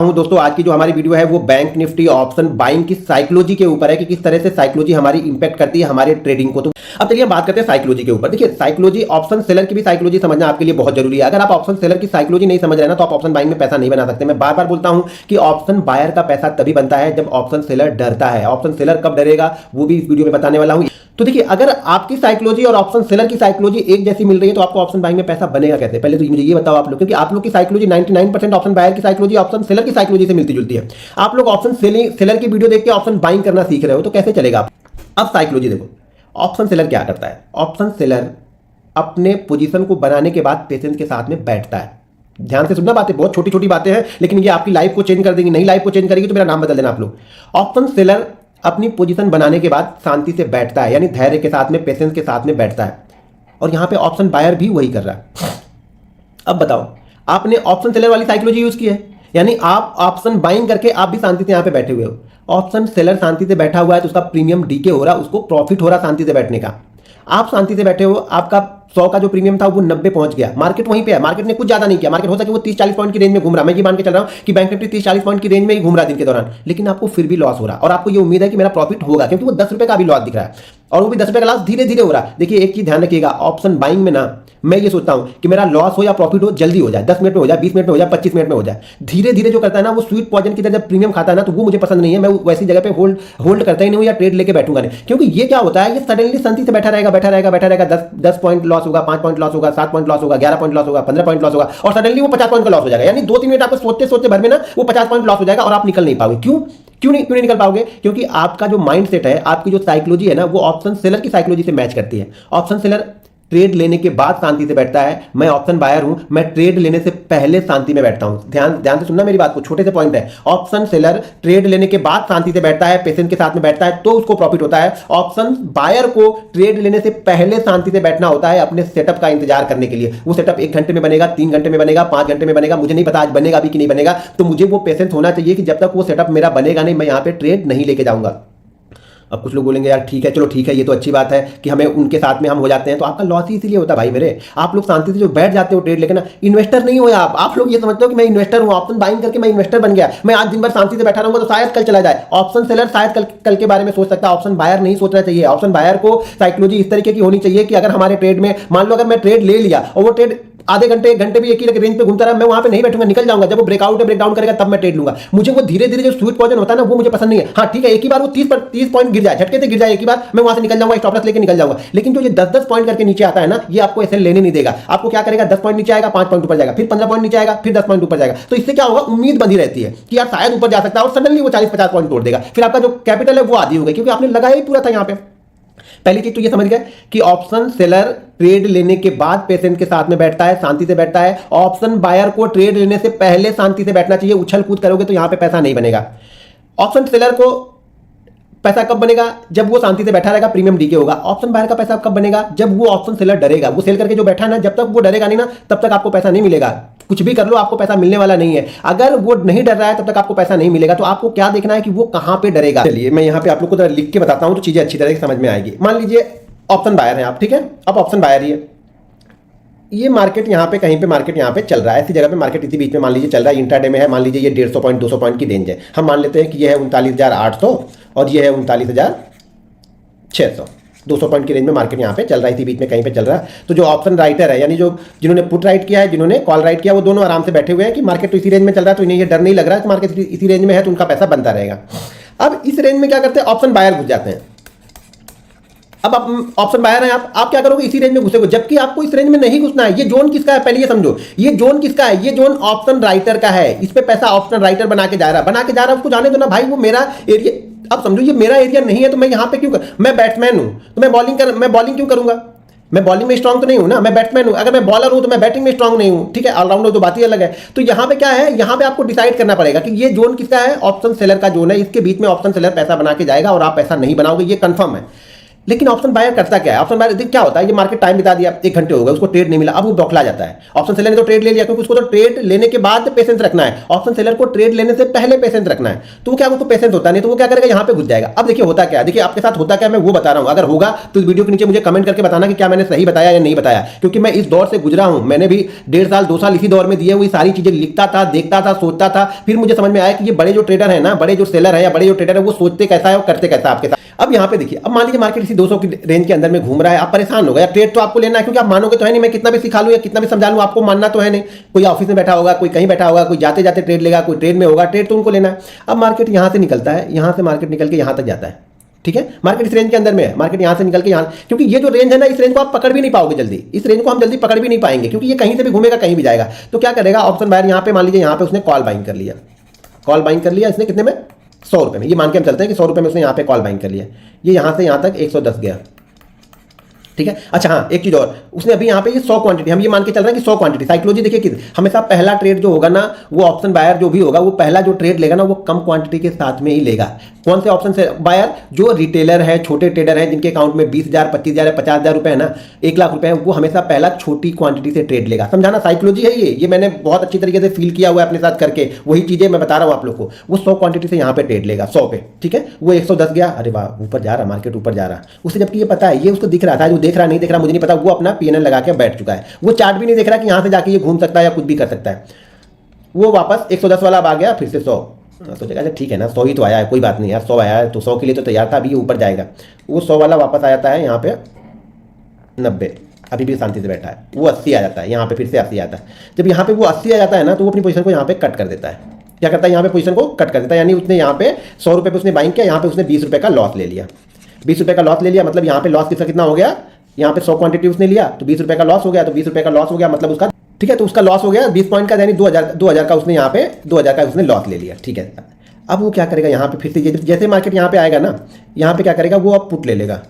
दोस्तों आज की जो हमारी वीडियो है वो बैंक निफ्टी ऑप्शन बाइंग की साइकोलॉजी के ऊपर है कि किस तरह से साइकोलॉजी हमारी इंपैक्ट करती है हमारे ट्रेडिंग को। तो अब चलिए बात करते हैं साइकोलॉजी के ऊपर। देखिए साइकोलॉजी, ऑप्शन सेलर की भी साइकोलॉजी समझना आपके लिए बहुत जरूरी है। अगर आप ऑप्शन सेलर की साइकोलॉजी नहीं समझ रहे ना तो आप ऑप्शन बाइंग में पैसा नहीं बना सकते। मैं बार बार बोलता हूं कि ऑप्शन बायर का पैसा तभी बनता है जब ऑप्शन सेलर डरता है। ऑप्शन सेलर कब डरेगा वो भी इस वीडियो में बताने वाला हूं। तो देखिए अगर आपकी साइकोलॉजी और ऑप्शन सेलर की साइकोलॉजी एक जैसी मिल रही है तो आपको ऑप्शन बाइंग में पैसा बनेगा कैसे? पहले तो मुझे ये बताओ आप लोग, क्योंकि आप लोग की साइकोलॉजी 99% ऑप्शन बायर की साइकोलॉजी ऑप्शन सेलर की साइकोलॉजी से मिलती जुलती है। आप लोग ऑप्शन सेलर की वीडियो देख के ऑप्शन बाइंग करना सीख रहे हो तो कैसे चलेगा? अब साइकोलॉजी देखो, ऑप्शन सेलर क्या करता है। ऑप्शन सेलर अपने पोजीशन को बनाने के बाद पेशेंस के साथ में बैठता है। ध्यान से सुनना, बातें बहुत छोटी छोटी बातें हैं लेकिन ये आपकी लाइफ को चेंज कर देंगी। नहीं लाइफ को चेंज करेगी तो मेरा नाम बदल देना आप लोग। ऑप्शन सेलर अपनी पोजीशन बनाने के बाद शांति से बैठता है, यानी धैर्य के साथ में, पेशेंस के साथ में बैठता है। और यहां पे ऑप्शन बायर भी वही कर रहा है। अब बताओ, आपने ऑप्शन सेलर वाली साइकोलॉजी यूज की है, यानी आप ऑप्शन बाइंग करके आप भी शांति से यहां पे बैठे हुए हो। ऑप्शन सेलर शांति से बैठा हुआ है तो उसका प्रीमियम डीके हो रहा है, उसको प्रॉफिट हो रहा शांति से बैठने का। आप शांति से बैठे हो, आपका 100 का जो प्रीमियम था वो 90 पहुंच गया। मार्केट वहीं पे है, मार्केट ने कुछ ज्यादा नहीं किया। मार्केट हो सके वो 30-40 पॉइंट की रेंज में घूम रहा। मैं ये मान के चल रहा हूं कि बैंक निफ्टी 30-40 पॉइंट की रेंज में ही घूम रहा दिन के दौरान, लेकिन आपको फिर भी लॉस हो रहा और आपको ये उम्मीद है कि मेरा प्रॉफिट होगा क्योंकि वो 10 रुपए का भी लॉस दिख रहा है और वो भी 10 रुपए का लॉस धीरे धीरे हो रहा है। देखिए एक चीज ध्यान रखिएगा, ऑप्शन बाइंग में ना मैं ये सोचता हूं कि मेरा लॉस हो या प्रॉफिट हो जल्दी हो जाए, 10 मिनट में हो जाए, 20 मिनट में हो जाए, 25 मिनट में हो जाए। धीरे धीरे जो करता है ना वो स्वीट पॉइजन की तरह जब प्रीमियम खाता है ना तो वो मुझे पसंद नहीं है। मैं वैसी जगह पे होल्ड करता ही नहीं हूं या ट्रेड लेके बैठूंगा नहीं, क्योंकि ये क्या होता है, ये सडनली शांति से बैठा रहेगा। 10 पॉइंट लॉस होगा, 5 पॉइंट लॉस होगा, 7 पॉइंट लॉस होगा, 11 पॉइंट लॉस होगा, 15 पॉइंट लॉस होगा और सडनली वो 50 पॉइंट का लॉस हो जाएगा। यानी 2-3 मिनट आपको सोचते सोचते भर में ना वो 50 पॉइंट लॉस हो जाएगा और आप निकल नहीं पाओगे। क्यों नहीं निकल पाओगे? क्योंकि आपका जो माइंड सेट है, आपकी जो साइकोलॉजी है ना वो ऑप्शन सेलर की साइकोलॉजी से मैच करती है। ऑप्शन सेलर ट्रेड लेने के बाद शांति से बैठता है, मैं ऑप्शन बायर हूं, मैं ट्रेड लेने से पहले शांति में बैठता हूं। ध्यान से सुनना मेरी बात को, छोटे से पॉइंट है। ऑप्शन सेलर ट्रेड लेने के बाद शांति से बैठता है, पेशेंस के साथ में बैठता है तो उसको प्रॉफिट होता है। ऑप्शन बायर को ट्रेड लेने से पहले शांति से बैठना होता है अपने सेटअप का इंतजार करने के लिए। वो सेटअप 1 घंटे में बनेगा, 3 घंटे में बनेगा, 5 घंटे में बनेगा, मुझे नहीं पता आज बनेगा भी कि नहीं बनेगा। तो मुझे वो पेशेंस होना चाहिए कि जब तक वो सेटअप मेरा बनेगा नहीं मैं यहां पे ट्रेड नहीं लेके जाऊंगा। अब कुछ लोग बोलेंगे यार ठीक है, चलो ठीक है, ये तो अच्छी बात है कि हमें उनके साथ में हम हो जाते हैं, तो आपका लॉस ही इसीलिए होता है भाई मेरे। आप लोग शांति से जो बैठ जाते हो ट्रेड लेके ना, इन्वेस्टर नहीं हो आप लोग ये समझते हो कि मैं इन्वेस्टर हूं, ऑप्शन बाइंग करके मैं इन्वेस्टर बन गया, मैं आज दिन भर शांति से बैठा रहूंगा तो शायद कल चला जाए। ऑप्शन सेलर शायद कल के बारे में सोच सकता है, ऑप्शन बायर नहीं सोचना चाहिए। ऑप्शन बायर को साइकोलॉजी इस तरीके की होनी चाहिए कि अगर हमारे ट्रेड में मान लो अगर मैं ट्रेड ले लिया और वो ट्रेड आधे घंटे 1 घंटे भी एक ही रेंज पे घूमता रहा, मैं वहां पे नहीं बैठूंगा, निकल जाऊंगा। जब वो ब्रेकडाउन करेगा तब मैं ट्रेड लूंगा। मुझे वो धीरे धीरे जो स्वीट पॉइजन होता है ना वो मुझे पसंद नहीं है। हाँ ठीक है, एक ही बार वो 30 पॉइंट गिर जाए, झटके से गिर जाए एक ही बार, मैं वहां से निकल जाऊंगा, स्टॉप लॉस लेके निकल जाऊंगा। लेकिन जो ये 10-10 पॉइंट करके नीचे आता है ना, ये आपको ऐसे लेने नहीं देगा। आपको क्या करेगा, 10 पॉइंट नीचे आएगा, 5 पॉइंट ऊपर जाएगा, फिर 15 पॉइंट नीचे आएगा, फिर 10 पॉइंट ऊपर जाएगा। तो इससे क्या होगा, उम्मीद बंधी रहती है कि यार शायद ऊपर जा सकता है और सडनली वो 40-50 पॉइंट तोड़ देगा। फिर आपका जो कैपिटल है वो आधी हो गई क्योंकि आपने लगाया ही पूरा था यहाँ पे। पहली चीज तो ये समझ गए कि ऑप्शन सेलर ट्रेड लेने के बाद पेशेंस के साथ में बैठता है, शांति से बैठता है। ऑप्शन बायर को ट्रेड लेने से पहले शांति से बैठना चाहिए। उछल कूद करोगे तो यहां पे पैसा नहीं बनेगा। ऑप्शन सेलर को पैसा कब बनेगा, जब वो शांति से बैठा रहेगा, प्रीमियम डीके होगा। ऑप्शन बायर का पैसा कब बनेगा, जब वो ऑप्शन सेलर डरेगा। वो सेल करके जो बैठा है ना, जब तक वो डरेगा नहीं ना तब तक आपको पैसा नहीं मिलेगा। कुछ भी कर लो आपको पैसा मिलने वाला नहीं है। अगर वो नहीं डर रहा है तब तक आपको पैसा नहीं मिलेगा। तो आपको क्या देखना है कि वो कहां पे डरेगा। चलिए मैं यहां पे आप लोग को लिख के बताता हूं तो चीजें अच्छी तरह से समझ में आएगी। मान लीजिए ऑप्शन बायर है आप, ठीक है, अब ऑप्शन बायर ही है, ये मार्केट यहाँ पे कहीं पे मार्केट यहाँ पे चल रहा है, ऐसी जगह पे मार्केट इसी बीच में मान लीजिए चल रहा है, इंट्राडे में है, मान लीजिए ये 150 पॉइंट 200 पॉइंट की रेंज है। हम मान लेते हैं कि ये है 39,800 और ये है 39,600। 200 पॉइंट की रेंज में मार्केट यहाँ पे चल रहा है, इसी बीच में कहीं पे चल रहा है। तो जो ऑप्शन राइटर है, यानी जो जिन्होंने पुट राइट किया है, जिन्होंने कॉल राइट किया, वो दोनों आराम से बैठे हुए हैं कि मार्केट तो इसी रेंज में चल रहा है, तो इन्हें ये डर नहीं लग रहा है कि मार्केट इसी रेंज में है तो उनका पैसा बनता रहेगा। अब इस रेंज में क्या करते हैं, ऑप्शन बायर घुस जाते हैं। अब आप ऑप्शन बायर हैं, आप क्या करोगे, इसी रेंज में घुसेगे, जबकि आपको इस रेंज में नहीं घुसना है। ये जोन किसका है पहले ये समझो, ये जोन किसका है, ये जोन ऑप्शन राइटर का है। इस पे पैसा ऑप्शन राइटर बना के जा रहा है, उसको जाने दो ना भाई, वो मेरा एरिया। अब समझो ये मेरा एरिया नहीं है तो मैं यहां पे क्यों मैं बैट्समैन हूं तो मैं बॉलिंग क्यों करूंगा। मैं बॉलिंग में स्ट्रांग तो नहीं हूं ना, मैं बैट्समैन हूं। अगर मैं बॉलर हूं तो मैं बैटिंग में स्ट्रांग नहीं हूं, ठीक है, ऑलराउंडर तो बात ही अलग है। तो यहां पे क्या है, यहां पे आपको डिसाइड करना पड़ेगा कि ये जोन किसका है, ऑप्शन सेलर का जोन है। इसके बीच में ऑप्शन सेलर पैसा बना के जाएगा और आप पैसा नहीं बनाओगे, ये कंफर्म है। लेकिन ऑप्शन बायर करता क्या है? ऑप्शन बायर देख क्या होता है, ये मार्केट टाइम बिता दिया, 1 घंटे हो गए, उसको ट्रेड नहीं मिला, अब वो बौखला जाता है। ऑप्शन सेलर ने तो ट्रेड ले लिया, क्योंकि उसको तो ट्रेड लेने के बाद पेशेंस रखना है, ऑप्शन सेलर को ट्रेड लेने से पहले पेशेंस रखना है। तो क्या उसको पेशेंस होता नहीं, तो वो क्या करेगा, यहाँ पे घुस जाएगा। अब देखिए होता क्या, देखिए आपके साथ होता क्या मैं वो बता रहा हूँ। अगर होगा तो इस वीडियो के नीचे मुझे कमेंट करके बताना कि क्या मैंने सही बताया या नहीं बताया, क्योंकि मैं इस दौर से गुजरा हूं। मैंने भी 1.5 साल 2 साल इसी दौर में दिए हुई सारी चीजें लिखता था, देखता था, सोचता था, फिर मुझे समझ में आया कि ये बड़े जो ट्रेडर है ना, बड़े जो सेलर है या बड़े जो ट्रेडर है, वो सोचते कैसा है और करते कैसा है आपके साथ। अब यहाँ पे देखिए, अब मान लीजिए मार्केट इसी 200 की रेंज के अंदर में घूम रहा है, आप परेशान हो गए। ट्रेड तो आपको लेना है, क्योंकि आप मानोगे तो है नहीं, मैं कितना भी सिखा लूं या कितना भी समझा लूं, आपको मानना तो है नहीं। कोई ऑफिस में बैठा होगा, कोई कहीं बैठा होगा, कोई जाते जाते ट्रेड लेगा, कोई ट्रेड में होगा, ट्रेड तो उनको लेना है। अब मार्केट यहां से निकलता है, यहां से मार्केट निकल के यहां तक जाता है, ठीक है। मार्केट इस रेंज के अंदर में है, मार्केट यहां से निकल के यहां, क्योंकि ये जो रेंज है ना, इस रेंज को आप पकड़ भी नहीं पाओगे जल्दी, इस रेंज को हम जल्दी पकड़ भी नहीं पाएंगे, क्योंकि ये कहीं से भी घूमेगा, कहीं भी जाएगा। तो क्या करेगा ऑप्शन बायर, यहां पे मान लीजिए यहां पे उसने कॉल बाइंग कर लिया, कॉल बाइंग कर लिया इसने कितने में, 100 रुपए में। ये मान के हम चलते हैं कि 100 रुपए में उसने यहाँ पे कॉल बाइंग कर लिया, ये यहाँ से यहाँ तक 110 गया, ठीक है। अच्छा हाँ, एक चीज और, उसने अभी यहाँ पे ये 100 क्वांटिटी, हम ये मान के चल रहे हैं कि 100 क्वांटिटी। साइकोलॉजी देखिए कि हमेशा पहला ट्रेड जो होगा ना, वो ऑप्शन बायर जो भी होगा, वो पहला जो ट्रेड लेगा ना, वो कम क्वांटिटी के साथ में ही लेगा। कौन से ऑप्शन से बायर, जो रिटेलर है, छोटे ट्रेडर है, जिनके अकाउंट में 20,000 25,000 या 50,000 रुपए है ना, 1 लाख रुपए है, वो हमेशा पहला छोटी क्वांटिटी से ट्रेड लेगा। समझाना साइकोलॉजी है ये मैंने बहुत अच्छी तरीके से फील किया हुआ है अपने साथ करके, वही चीजें मैं बता रहा हूँ आप लोग को। वो 100 क्वांटिटी से यहाँ पे ट्रेड लेगा, 100 पे, ठीक है। वो 110 गया, अरे वाह ऊपर जा रहा, मार्केट ऊपर जा रहा, उसे जबकि ये पता है, ये उसको दिख रहा था, जो देख रहा नहीं देख रहा मुझे नहीं पता, वो अपना पीएनएल लगा के बैठ चुका है। वो चार्ट भी नहीं देख रहा कि यहां से जाके ये घूम सकता है या कुछ भी कर सकता है। वो वापस 110 वाला अब आ गया, फिर से 100, तो अच्छा ठीक है ना, 100 ही तो आया है, कोई बात नहीं यार, 100 आया है तो 100 के लिए तो तैयार था, अभी ये ऊपर जाएगा। वो 100 वाला वापस आ जाता है यहाँ पे 90, अभी भी शांति से बैठा है। वो 80 आ जाता है, यहाँ पे फिर से 80 आता है। जब यहाँ पे वो 80 आ जाता है ना, तो वो अपनी पोजीशन को यहाँ पे कट कर देता है। क्या करता है, यहाँ पे पोजीशन को कट कर देता है, यानी उसने यहाँ पे 100 रुपये पे उसने बाइंग किया, यहाँ पे उसने 20 रुपये का लॉस ले लिया। 20 रुपये का लॉस ले लिया, मतलब यहाँ पे लॉस कितना हो गया, यहाँ पे 100 क्वांटिटी उसने लिया तो 20 रुपये का लॉस हो गया, तो 20 रुपये का लॉस हो गया मतलब उसका, ठीक है, तो उसका लॉस हो गया 20 पॉइंट का, यानी 2000 का उसने यहाँ पे 2000 का उसने लॉस ले लिया, ठीक है। अब वो क्या करेगा, यहाँ पे फिर से जैसे मार्केट यहाँ पे आएगा ना, यहाँ पे क्या करेगा, वो अब पुट ले लेगा।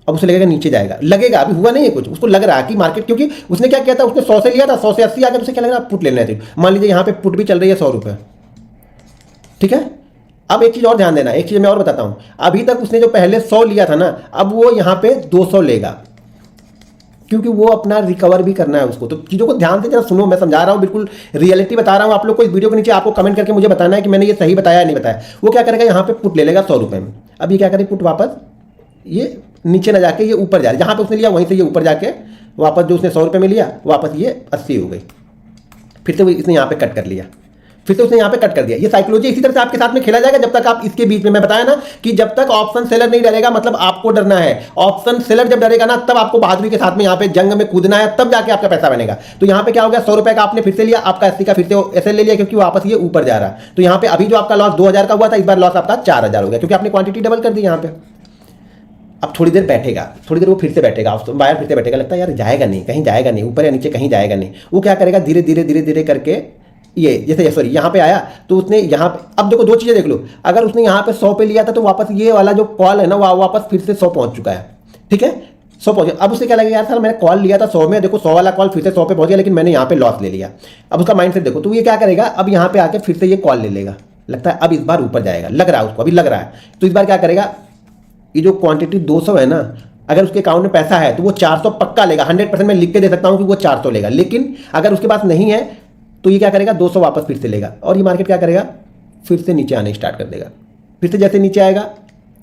अब उसे लगेगा नीचे जाएगा, लगेगा, अभी हुआ नहीं है कुछ, उसको लग रहा है कि मार्केट, क्योंकि उसने क्या किया था, उसने 100 से लिया था, 100 से 80 आ गया, तो उसे क्या लग रहा है पुट लेना चाहिए। मान लीजिए यहाँ पे पुट भी चल रही है 100 रुपये, ठीक है। अब एक चीज और ध्यान देना, एक चीज मैं और बताता हूं, अभी तक उसने जो पहले 100 लिया था ना, अब वो यहां पे 200 लेगा, क्योंकि वो अपना रिकवर भी करना है उसको। तो चीजों को ध्यान से जरा सुनो, मैं समझा रहा हूं, बिल्कुल रियलिटी बता रहा हूं आप लोग को। इस वीडियो के नीचे आपको कमेंट करके मुझे बताना है कि मैंने ये सही बताया या नहीं बताया। वो क्या करेगा, यहाँ पे पुट ले लेगा 100 रुपये में। अब ये क्या करेगा, पुट वापस ये नीचे ना जाके ये ऊपर जा रहा है, जहां पे उसने लिया वहीं से ये ऊपर जाके वापस जो उसने 100 रुपये में लिया, वापस ये 80 हो गई, फिर से इसने यहाँ पे कट कर लिया, फिर से उसने यहाँ पे कट कर दिया। ये साइकोलॉजी इसी तरह से आपके साथ में खेला जाएगा जब तक आप इसके बीच में, मैं बताया ना कि जब तक ऑप्शन सेलर नहीं डरेगा, मतलब आपको डरना है। ऑप्शन सेलर जब डरेगा ना, तब आपको बहादुरी के साथ में यहाँ पे जंग में कूदना है, तब जाके आपका पैसा बनेगा। तो यहाँ पे क्या हो गया, 100 रुपए का आपने फिर से लिया, आपका 80 का फिर से ऐसे ले लिया, क्योंकि वापस ये ऊपर जा रहा है। तो यहाँ पे अभी जो आपका लॉस 2000 का हुआ था, इस बार लॉस आपका 4000 हो गया, क्योंकि आपने क्वांटिटी डबल कर दी यहाँ पे। अब थोड़ी देर बैठेगा, थोड़ी देर वो फिर से बैठेगा, बायर फिर से बैठेगा, लगता है यार जाएगा नहीं, कहीं जाएगा नहीं, ऊपर या नीचे कहीं जाएगा नहीं। वो क्या करेगा, धीरे धीरे धीरे धीरे करके ये जैसे सॉरी यहाँ पे आया, तो उसने यहाँ पे, अब देखो दो चीजें देख लो, अगर उसने यहाँ पे 100 पे लिया था, तो वापस ये वाला जो कॉल है ना, वापस फिर से 100 पहुंच चुका है, ठीक है, 100 पहुंच गया। अब उसे क्या लगेगा, यार सर मैंने कॉल लिया था 100 में, देखो 100 वाला कॉल फिर से 100 पे पहुंच गया, लेकिन मैंने यहाँ पे लॉस ले लिया। अब उसका माइंड सेट देखो, तो ये क्या करेगा, अब यहाँ पे आके फिर से ये कॉल ले लेगा, लगता है अब इस बार ऊपर जाएगा, लग रहा है उसको, अभी लग रहा है। तो इस बार क्या करेगा, ये जो क्वांटिटी 200 है ना, अगर उसके अकाउंट में पैसा है तो वो 400 पक्का लेगा, 100% मैं लिख के दे सकता हूं कि वो 400 लेगा। लेकिन अगर उसके पास नहीं है तो ये क्या करेगा, 200 वापस फिर से लेगा, और ये मार्केट क्या करेगा, फिर से नीचे आने स्टार्ट कर देगा। फिर से जैसे नीचे आएगा,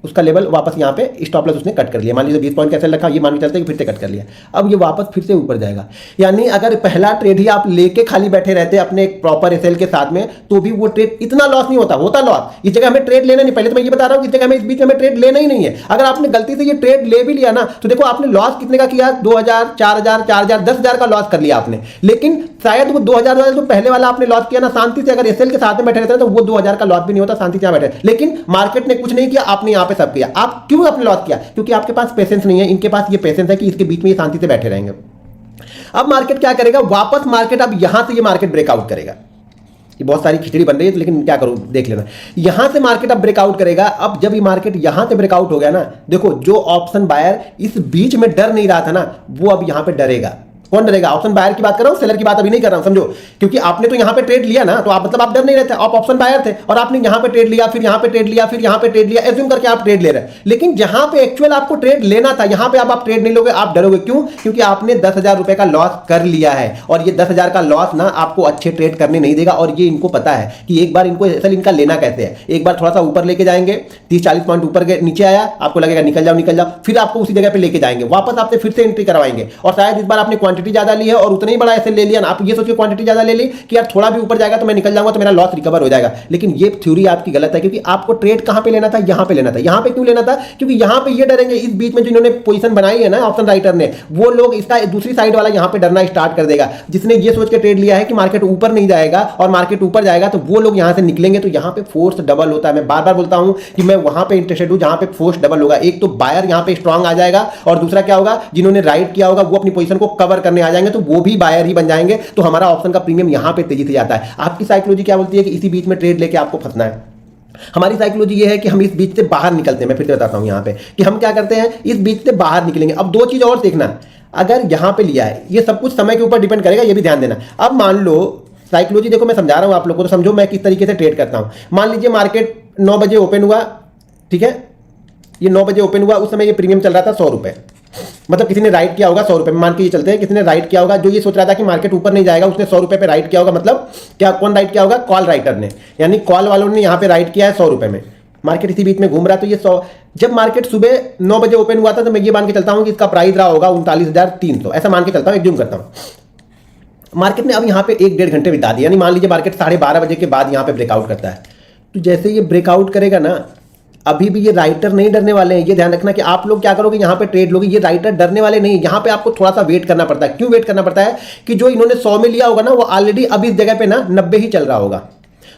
उसका लेवल वापस यहाँ पे स्टॉप लॉस उसने कट कर लिया, मान लीजिए 20 पॉइंट कैसे रखा, ये मान के चलते हैं कि फिर से कट कर लिया। अब ये वापस फिर से ऊपर जाएगा। यानी अगर पहला ट्रेड ही आप लेके खाली बैठे रहते अपने एक प्रॉपर एसएल के साथ में, तो भी वो ट्रेड इतना लॉस नहीं होता लॉस। इस जगह हमें ट्रेड लेना नहीं, पहले तो मैं ये बता रहा हूँ, इस जगह हमें इस बीच में हमें ट्रेड लेना ही नहीं है। अगर आपने गलती से ये ट्रेड ले भी लिया ना, तो देखो आपने लॉस कितने का किया, 2000 4000 4000 10,000 का लॉस कर लिया आपने। लेकिन शायद वो 2000 वाला जो पहले वाला आपने लॉस किया ना, शांति से अगर एसएल के साथ में बैठे रहते तो वो 2000 का लॉस भी नहीं होता, शांति से बैठे। लेकिन मार्केट ने कुछ नहीं किया, आपने यहाँ पे सब किया। आप क्यों आपने लॉस किया, क्योंकि आपके पास पेशेंस नहीं है। इनके पास ये पेशेंस है कि इसके बीच में ये शांति से बैठे रहेंगे। अब मार्केट क्या करेगा, वापस मार्केट अब यहां से ये मार्केट ब्रेकआउट करेगा। ये बहुत सारी खिचड़ी बन रही है, तो लेकिन क्या करूं, देख लेना। यहां से मार्केट अब ब्रेकआउट करेगा। अब जब ये मार्केट यहां से ब्रेकआउट हो गया ना, देखो जो ऑप्शन बायर इस बीच में डर नहीं रहा था ना, वो अब यहां पे डरेगा। कौन डरेगा? ऑप्शन बायर की बात कर रहा हूं, सेलर की बात अभी नहीं कर रहा हूं, समझो। क्योंकि आपने तो यहां पे ट्रेड लिया ना, तो आप मतलब आप डर नहीं रहते, आप ऑप्शन बायर थे और आपने यहां पे ट्रेड लिया, फिर यहां पे ट्रेड लिया, फिर यहां पे ट्रेड लिया, एज्यूम करके आप ट्रेड ले रहे हैं। लेकिन जहां पे एक्चुअल आपको ट्रेड लेना था, यहां पे आप ट्रेड नहीं लोगे, आप डरोगे। क्यों? क्योंकि आपने 10,000 रुपए का लॉस कर लिया है और ये 10,000 का लॉस ना आपको अच्छे ट्रेड करने नहीं देगा। और ये इनको पता है कि एक बार इनको असल इनका लेना कैसे है, एक बार थोड़ा सा ऊपर लेके जाएंगे, 30-40 पॉइंट ऊपर नीचे आया, आपको लगेगा निकल जाओ निकल जाओ, फिर आपको उसी जगह पे लेके जाएंगे, वापस आपसे फिर से एंट्री करवाएंगे। और शायद इस बार आपने क्वांटिटी ज्यादा ली है और उतना ही बड़ा ऐसे ले लिया ना, आप ये सोचिए क्वांटिटी ज्यादा ले ली कि यार थोड़ा भी ऊपर जाएगा तो मैं निकल जाऊंगा, तो मेरा लॉस रिकवर हो जाएगा। लेकिन ये थ्योरी आपकी गलत है, क्योंकि आपको ट्रेड कहां पे लेना था? यहां पे लेना था। यहां पे क्यों लेना था? क्योंकि यहां पे ये डरेंगे, इस बीच में जिन्होंने पोजीशन बनाई है ना ऑप्शन राइटर ने, वो लोग इसका दूसरी साइड वाला यहां पे डरना स्टार्ट कर देगा। जिसने ये सोच के ट्रेड लिया है कि मार्केट ऊपर नहीं जाएगा और मार्केट ऊपर जाएगा, तो वो लोग यहां से निकलेंगे। तो यहां पे फोर्स डबल होता है। मैं बार बार बोलता हूं कि मैं वहां पे इंटरेस्टेड हूं जहां पे फोर्स डबल होगा। एक तो बायर यहां पे स्ट्रांग आ जाएगा और दूसरा क्या होगा, जिन्होंने राइट किया होगा वो अपनी पोजीशन को कवर करने आ जाएंगे, तो वो भी बायर ही बन जाएंगे। तो हमारा ऑप्शन का प्रीमियम यहां पे तेजी से जाता है। आपकी साइकोलॉजी क्या बोलती है कि इसी बीच में ट्रेड लेके आपको फंसना है। हमारी साइकोलॉजी ये है कि हम इस बीच से बाहर निकलते हैं। मैं फिर से बताता हूं यहां पे कि हम क्या करते हैं, इस बीच से बाहर निकलेंगे। अब दो चीज और देखना, अगर यहां पे लिया है, ये सब कुछ समय के ऊपर डिपेंड करेगा, ये भी ध्यान देना। अब मान लो साइकोलॉजी देखो, मैं समझा रहा हूं आप लोगों को, तो समझो मैं किस तरीके से ट्रेड करता हूं। मान लीजिए मार्केट 9 बजे ओपन हुआ, ठीक है, ये 9 बजे ओपन हुआ, उस समय ये प्रीमियम चल रहा था 100 रुपए। मतलब किसी ने राइट किया होगा 100 रुपए में, मान के ये चलते हैं, किसी ने राइट किया होगा, जो ये सोच रहा था कि मार्केट ऊपर नहीं जाएगा, उसने 100 रुपए पे राइट किया होगा। मतलब क्या, कौन राइट किया होगा? कॉल राइटर ने, यानी कॉल वालों ने यहां पे राइट किया है 100 रुपए में। मार्केट इसी बीच में घूम रहा है, तो ये 100, जब मार्केट सुबह 9 बजे ओपन हुआ था, तो मैं ये मान के चलता हूं कि इसका प्राइस रहा होगा 39,300, ऐसा मान के चलता हूं, एज्यूम करता हूं। मार्केट ने अब यहां पे 1-1.5 घंटे बिता दिया, यानी मान लीजिए मार्केट 12:30 बजे के बाद यहां पे ब्रेकआउट करता है। तो जैसे ये ब्रेकआउट करेगा ना, अभी भी ये राइटर नहीं डरने वाले हैं। ये ध्यान रखना कि आप लोग क्या करोगे, यहां पे ट्रेड लोगे, ये राइटर डरने वाले नहीं। यहां पे आपको थोड़ा सा वेट करना पड़ता है। क्यों वेट करना पड़ता है? कि जो इन्होंने 100 में लिया होगा ना, वो ऑलरेडी अभी इस जगह पे ना 90 ही चल रहा होगा,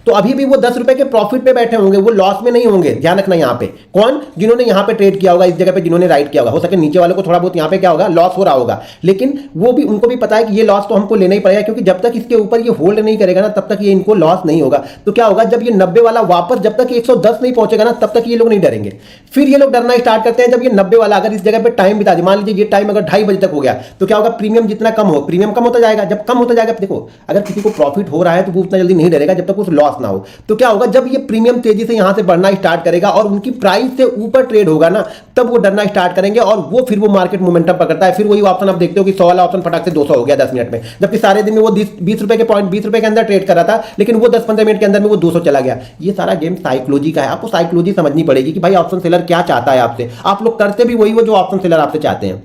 तो अभी भी वो 10 रुपए के प्रॉफिट पे बैठे होंगे, वो लॉस में नहीं होंगे। ध्यान रखना यहां पे, कौन? जिन्होंने यहां पे ट्रेड किया होगा, इस जगह पे जिन्होंने राइट किया होगा। हो सके नीचे वालों को थोड़ा बहुत यहां पे क्या होगा, लॉस हो रहा होगा, लेकिन वो भी, उनको भी पता है कि ये लॉस तो हमको लेना ही पड़ेगा, क्योंकि जब तक इसके ऊपर ये होल्ड नहीं करेगा ना, तब तक ये इनको लॉस नहीं होगा। तो क्या होगा, जब ये 90 वाला वापस, जब तक 110 नहीं पहुंचेगा ना, तब तक ये लोग नहीं डरेंगे। फिर ये लोग डरना स्टार्ट करते हैं जब ये 90 वाला अगर इस जगह पे टाइम बिता दे। मान लीजिए ये टाइम अगर 2:30 बजे तक हो गया, तो क्या होगा, प्रीमियम जितना कम हो, प्रीमियम कम होता जाएगा। जब कम होता जाएगा, देखो अगर किसी को प्रॉफिट हो रहा है तो वो उतना जल्दी नहीं डरेगा जब तक उस लॉस ना हो। तो क्या होगा, जब ये प्रीमियम तेजी से यहां से बढ़ना स्टार्ट करेगा और उनकी प्राइस से ऊपर ट्रेड होगा ना, तब वो डरना स्टार्ट करेंगे और वो फिर वो मार्केट मोमेंटम पकड़ता है। फिर वही ऑप्शन आप देखते हो कि 100 वाला ऑप्शन फटाक से 200 हो गया 10 मिनट में, जबकि सारे दिन में वो 20 रुपए के पॉइंट 20 रुपए के अंदर ट्रेड कर रहा था, लेकिन वो 10-15 मिनट के अंदर में वो 200 चला गया। ये सारा गेम साइकोलॉजी का है। आपको साइकोलॉजी समझनी पड़ेगी कि भाई ऑप्शन सेलर क्या चाहता है आपसे। आप लोग करते भी वही वो जो ऑप्शन सेलर आपसे चाहते हैं।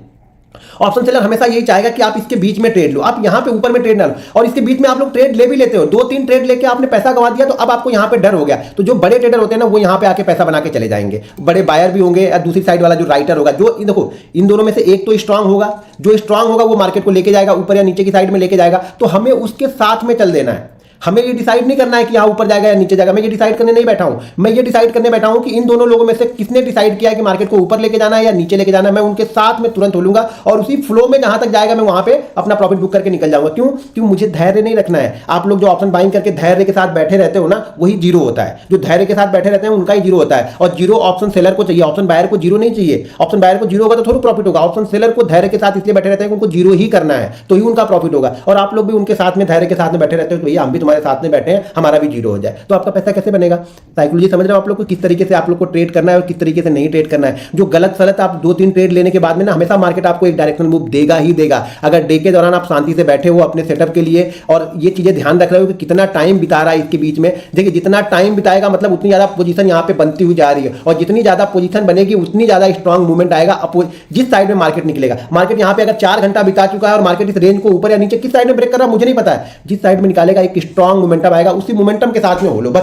ऑप्शन सेलर हमेशा यही चाहेगा कि आप इसके बीच में ट्रेड लो, आप यहां पे ऊपर में ट्रेड ना लो, और इसके बीच में आप लोग ट्रेड ले भी लेते हो। 2-3 ट्रेड लेके आपने पैसा गंवा दिया, तो अब आपको यहां पे डर हो गया। तो जो बड़े ट्रेडर होते हैं ना, वो यहां पे आके पैसा बना के चले जाएंगे। बड़े बायर भी होंगे, दूसरी साइड वाला जो राइटर होगा, जो देखो इन दोनों में से एक तो स्ट्रांग होगा, जो स्ट्रांग होगा वो मार्केट को लेके जाएगा, ऊपर या नीचे की साइड में लेके जाएगा। तो हमें उसके साथ में चल देना है। हमें ये डिसाइड नहीं करना है कि यहाँ ऊपर जाएगा या नीचे जाएगा। मैं ये डिसाइड करने नहीं बैठा हूं, मैं ये डिसाइड करने बैठा हूं कि इन दोनों लोगों में से किसने डिसाइड किया है कि मार्केट को ऊपर लेके जाना है या नीचे लेके जाना है। मैं उनके साथ में तुरंत हो लूंगा और उसी फ्लो में जहां तक जाएगा मैं वहां पे अपना प्रॉफिट बुक करके निकल जाऊंगा। क्यों? क्यों मुझे धैर्य नहीं रखना है। आप लोग जो ऑप्शन बाइंग करके धैर्य के साथ बैठे रहते हो ना, वही जीरो होता है। जो धैर्य के साथ बैठे रहते हैं उनका ही जीरो होता है, और जीरो ऑप्शन सेलर को चाहिए, ऑप्शन बायर को जीरो नहीं चाहिए। ऑप्शन बायर को जीरो होगा तो थोड़ा प्रॉफिट होगा। ऑप्शन सेलर को धैर्य के साथ इसलिए बैठे रहते हैं कि उनको जीरो ही करना है, तो ही उनका प्रॉफिट होगा। और आप लोग भी उनके साथ में धैर्य के साथ में बैठे रहते हो, तो भैया हम भी तुम्हारे साथ में बैठे हैं, हमारा भी जीरो हो जाए, तो आपका पैसा कैसे बनेगा? साइकोलॉजी समझ रहे हो आप लोग को, किस तरीके से आप लोग को ट्रेड करना है और किस तरीके से नहीं ट्रेड करना है। जो गलत सलत आप 2-3 ट्रेड लेने के बाद में ना, हमेशा मार्केट आपको एक डायरेक्शन मूव देगा ही देगा। अगर डे के दौरान आप शांति से बैठे हो अपने सेटअप के लिए और ये चीजें ध्यान रख रहे हो कि कितना टाइम बिता रहा है इसके बीच में, देखिए जितना टाइम बिताएगा मतलब उतनी ज्यादा पोजीशन यहाँ पे बनती हुई जा रही है, और जितनी ज्यादा पोजीशन बनेगी उतनी ज्यादा स्ट्रॉन्ग मूवमेंट आएगा जिस साइड में मार्केट निकलेगा। मार्केट यहाँ पे अगर 4 घंटा बिता चुका है और मार्केट इस रेंज को ऊपर या नीचे किस साइड में ब्रेक कर रहा है मुझे नहीं पता है, जिस साइड में निकालेगा एक स्ट्रॉन्ग मोमेंटम आएगा, उसी मोमेंटम के साथ में हो लो। बस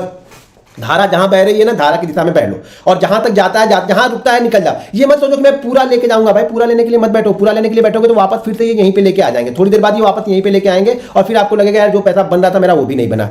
धारा जहां बह रही है ना, धारा की दिशा में बह लो, और जहां तक जाता है जहां रुकता है निकल जाओ। ये मत सोचो कि मैं पूरा लेके जाऊंगा। भाई पूरा लेने के लिए मत बैठो, पूरा लेने के लिए बैठोगे तो वापस फिर से ये यहीं पे लेके आ जाएंगे, थोड़ी देर बाद ये वापस यहीं पे लेके आएंगे और फिर आपको लगेगा यार जो पैसा बन रहा था मेरा वो भी नहीं बना।